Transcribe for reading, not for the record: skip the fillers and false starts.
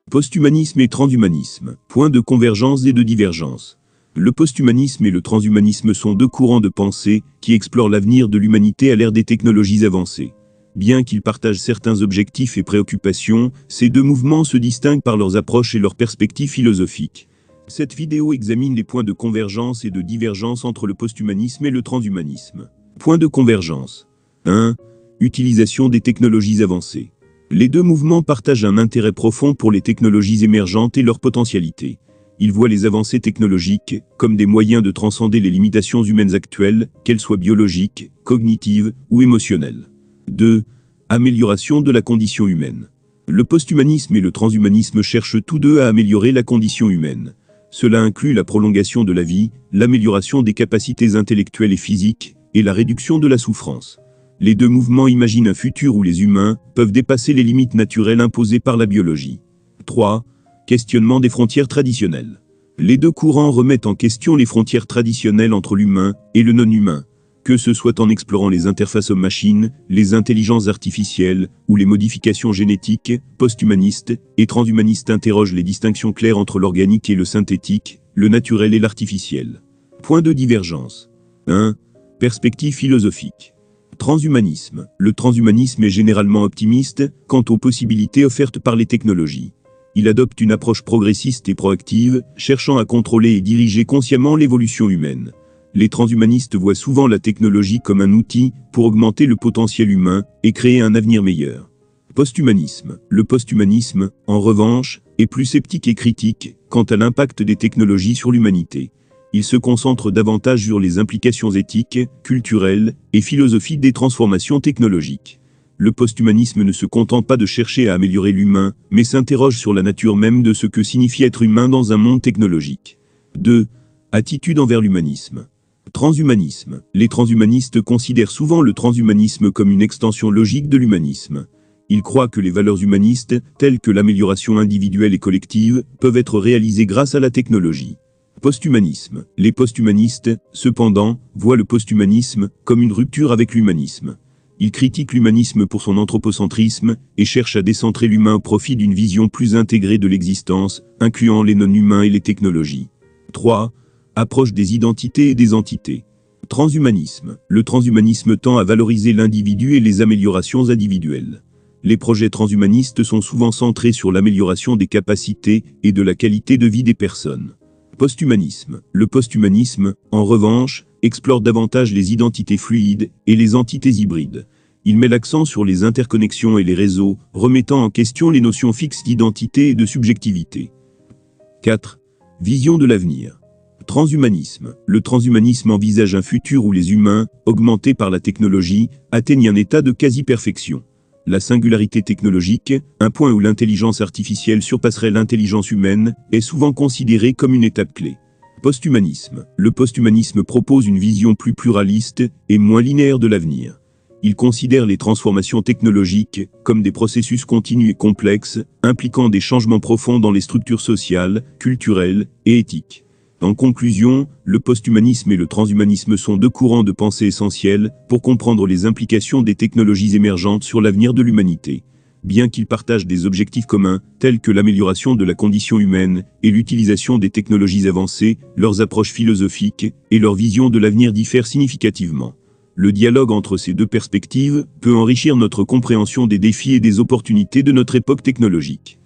Posthumanisme et transhumanisme, point de convergence et de divergence. Le posthumanisme et le transhumanisme sont deux courants de pensée qui explorent l'avenir de l'humanité à l'ère des technologies avancées. Bien qu'ils partagent certains objectifs et préoccupations, ces deux mouvements se distinguent par leurs approches et leurs perspectives philosophiques. Cette vidéo examine les points de convergence et de divergence entre le posthumanisme et le transhumanisme. Point de convergence. 1. Utilisation des technologies avancées. Les deux mouvements partagent un intérêt profond pour les technologies émergentes et leur potentialité. Ils voient les avancées technologiques comme des moyens de transcender les limitations humaines actuelles, qu'elles soient biologiques, cognitives ou émotionnelles. 2. Amélioration de la condition humaine. Le posthumanisme et le transhumanisme cherchent tous deux à améliorer la condition humaine. Cela inclut la prolongation de la vie, l'amélioration des capacités intellectuelles et physiques, et la réduction de la souffrance. Les deux mouvements imaginent un futur où les humains peuvent dépasser les limites naturelles imposées par la biologie. 3. Questionnement des frontières traditionnelles. Les deux courants remettent en question les frontières traditionnelles entre l'humain et le non-humain, que ce soit en explorant les interfaces hommes-machines, les intelligences artificielles ou les modifications génétiques. Posthumanistes et transhumanistes interrogent les distinctions claires entre l'organique et le synthétique, le naturel et l'artificiel. Point de divergence. 1. Perspective philosophique. Transhumanisme. Le transhumanisme est généralement optimiste quant aux possibilités offertes par les technologies. Il adopte une approche progressiste et proactive, cherchant à contrôler et diriger consciemment l'évolution humaine. Les transhumanistes voient souvent la technologie comme un outil pour augmenter le potentiel humain et créer un avenir meilleur. Posthumanisme. Le posthumanisme, en revanche, est plus sceptique et critique quant à l'impact des technologies sur l'humanité. Il se concentre davantage sur les implications éthiques, culturelles et philosophiques des transformations technologiques. Le posthumanisme ne se contente pas de chercher à améliorer l'humain, mais s'interroge sur la nature même de ce que signifie être humain dans un monde technologique. 2. Attitude envers l'humanisme. Transhumanisme. Les transhumanistes considèrent souvent le transhumanisme comme une extension logique de l'humanisme. Ils croient que les valeurs humanistes, telles que l'amélioration individuelle et collective, peuvent être réalisées grâce à la technologie. Posthumanisme. Les posthumanistes, cependant, voient le posthumanisme comme une rupture avec l'humanisme. Ils critiquent l'humanisme pour son anthropocentrisme et cherchent à décentrer l'humain au profit d'une vision plus intégrée de l'existence, incluant les non-humains et les technologies. 3. Approche des identités et des entités. Transhumanisme. Le transhumanisme tend à valoriser l'individu et les améliorations individuelles. Les projets transhumanistes sont souvent centrés sur l'amélioration des capacités et de la qualité de vie des personnes. Posthumanisme. Le posthumanisme, en revanche, explore davantage les identités fluides et les entités hybrides. Il met l'accent sur les interconnexions et les réseaux, remettant en question les notions fixes d'identité et de subjectivité. 4. Vision de l'avenir. Transhumanisme. Le transhumanisme envisage un futur où les humains, augmentés par la technologie, atteignent un état de quasi-perfection. La singularité technologique, un point où l'intelligence artificielle surpasserait l'intelligence humaine, est souvent considérée comme une étape clé. Posthumanisme. Le posthumanisme propose une vision plus pluraliste et moins linéaire de l'avenir. Il considère les transformations technologiques comme des processus continus et complexes, impliquant des changements profonds dans les structures sociales, culturelles et éthiques. En conclusion, le posthumanisme et le transhumanisme sont deux courants de pensée essentiels pour comprendre les implications des technologies émergentes sur l'avenir de l'humanité. Bien qu'ils partagent des objectifs communs, tels que l'amélioration de la condition humaine et l'utilisation des technologies avancées, leurs approches philosophiques et leur vision de l'avenir diffèrent significativement. Le dialogue entre ces deux perspectives peut enrichir notre compréhension des défis et des opportunités de notre époque technologique.